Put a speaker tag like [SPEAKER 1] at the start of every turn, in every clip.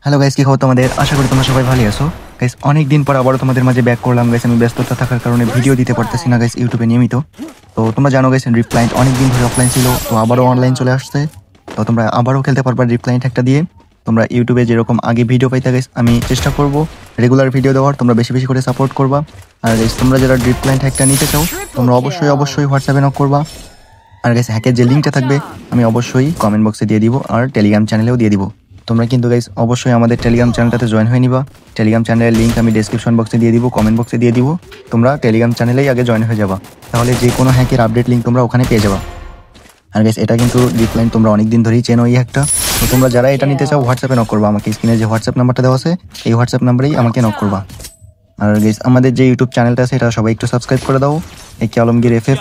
[SPEAKER 1] Hello guys, কি খবর তোমাদের? আশা করি তোমরা সবাই ভালো আছো। গাইস অনেক দিন পর আবারও তোমাদের মাঝে ব্যাক করলাম গাইস। আমি ব্যস্ততা থাকার কারণে ভিডিও দিতে পারতেছি না গাইস ইউটিউবে নিয়মিত। তো তোমরা জানো গাইস রিপ্লাইন্ট অনেক দিন ধরে অফলাইন ছিল, তো আবারও অনলাইন চলে আসছে। তো তোমরা আবারও খেলতে পারবা রিপ্লাইন্ট একটা দিয়ে। তোমরা ইউটিউবে যেরকম আগে ভিডিও পাইতে গাইস, আমি চেষ্টা করব রেগুলার ভিডিও দেওয়ার। তোমরা বেশি বেশি করে সাপোর্ট করবা। আর গাইস তোমরা যারা রিপ্লাইন্ট একটা নিতে চাও, তোমরা অবশ্যই হোয়াটসঅ্যাপে নক করবা। আর গাইস হ্যাকের যে লিঙ্কটা থাকবে আমি অবশ্যই কমেন্ট বক্সে দিয়ে দিব, আর টেলিগ্রাম চ্যানেলেও দিয়ে দিব। তোমরা কিন্তু গাইস অবশ্যই আমাদের টেলিগ্রাম চ্যানেলটাতে জয়েন হয়ে নিবা। টেলিগ্রাম চ্যানেলের লিঙ্ক আমি ডেসক্রিপশন বক্সে দিয়ে দিব, কমেন্ট বক্সে দিয়ে দিব। তোমরা টেলিগ্রাম চ্যানেলেই আগে জয়েন হয়ে যাবা, তাহলে যে কোনো হ্যাকের আপডেট লিঙ্ক তোমরা ওখানে পেয়ে যাবা। আর গাইস এটা কিন্তু রিপ্লাইন্ট তোমরা অনেক দিন ধরেই চেনো এই হ্যাকটা। তো তোমরা যারা এটা নিতে চাও হোয়াটসঅ্যাপে নক করবা আমাকে। স্ক্রিনে যে হোয়াটসঅ্যাপ নাম্বারটা দেওয়া আছে এই হোয়াটসঅ্যাপ নাম্বারেই আমাকে নক করবা। আর গাইস আমাদের যে ইউটিউব চ্যানেলটা আছে এটা সবাই একটু সাবস্ক্রাইব করে দাও। একে আলমগীর এফএফ।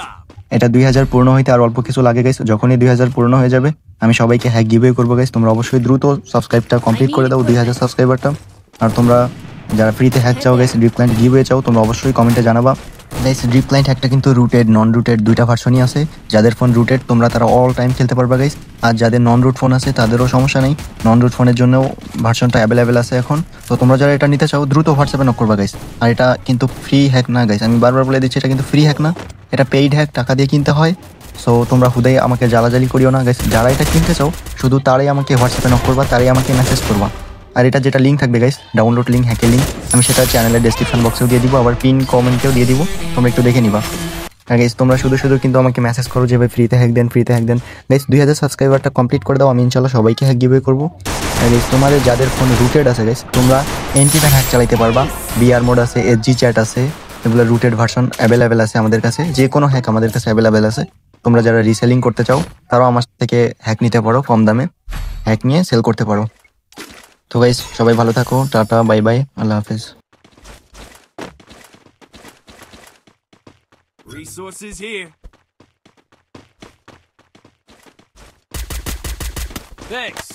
[SPEAKER 1] এটা 2000 পূর্ণ হইতে আর অল্প কিছু লাগে গাইস। যখনই 2000 পূর্ণ হয়ে যাবে আমি সবাইকে হ্যাক গিভওয়ে করবো গাইস। তোমরা অবশ্যই দ্রুত সাবস্ক্রাইবটা কমপ্লিট করে দাও 2000 সাবস্ক্রাইবারটা। আর তোমরা যারা ফ্রিতে হ্যাক চাও গাইস, রিপ্লাইন্ট গিভওয়ে চাও, তোমরা অবশ্যই কমেন্টে জানাবা। গাইস রিপ্লাইন্ট হ্যাকটা কিন্তু রুটেড নন রুটেড দুইটা ভার্সনই আছে। যাদের ফোন রুটেড তোমরা তারা অল টাইম খেলতে পারবা গাইস। আর যাদের নন রুট ফোন আছে তাদেরও সমস্যা নেই, নন রুট ফোনের জন্যও ভার্সনটা অ্যাভেলেবেল আছে এখন। তো তোমরা যারা এটা নিতে চাও দ্রুত হোয়াটসঅ্যাপে নক করবা গাইস। আর এটা কিন্তু ফ্রি হ্যাক না গাইস, আমি বারবার বলে দিচ্ছি এটা কিন্তু ফ্রি হ্যাক না, এটা পেইড হ্যাক, টাকা দিয়ে কিনতে হয়। সো তোমরা হুদাই আমাকে জ্বালাজালি করিও না গাইস। যারা এটা কিনতে চাও শুধু তারাই আমাকে হোয়াটসঅ্যাপে নক করবা, তারাই আমাকে মেসেজ করবা। আর এটা যেটা লিঙ্ক থাকবে গাইস, ডাউনলোড লিঙ্ক, হ্যাকের লিঙ্ক, আমি সেটা চ্যানেলের ডেসক্রিপশন বক্সেও দিয়ে দিব, আবার পিন কমেন্টেও দিয়ে দিব, তোমরা একটু দেখে নিবা। আর গাইস তোমরা শুধু কিন্তু আমাকে মেসেজ করো যে ভাই ফ্রিতে হ্যাক দেন, ফ্রিতে হ্যাক দেন। গাইস 2000 সাবস্ক্রাইবারটা কমপ্লিট করে দাও, আমি ইনশাল্লাহ সবাইকে হ্যাক গিভওয়ে করবো। আর গাইস তোমাদের যাদের ফোন রুটেড আছে গাইস, তোমরা এনটিভ্যান হ্যাক চালাইতে পারবা। বিআর মোড আছে, এসজি চ্যাট আছে, এগুলো রুটেড ভার্সন অ্যাভেলেবেল আছে আমাদের কাছে। যে কোনো হ্যাক আমাদের কাছে অ্যাভেলেবেল আছে। তোমরা যারা রিসেলিং করতে চাও তারাও আমার থেকে হ্যাক নিতে পারো, কম দামে হ্যাক নিয়ে সেল করতে পারো। তো গাইস সবাই ভালো থাকো, টাটা, বাই বাই, আল্লাহ হাফেজ।
[SPEAKER 2] Resources here. Thanks.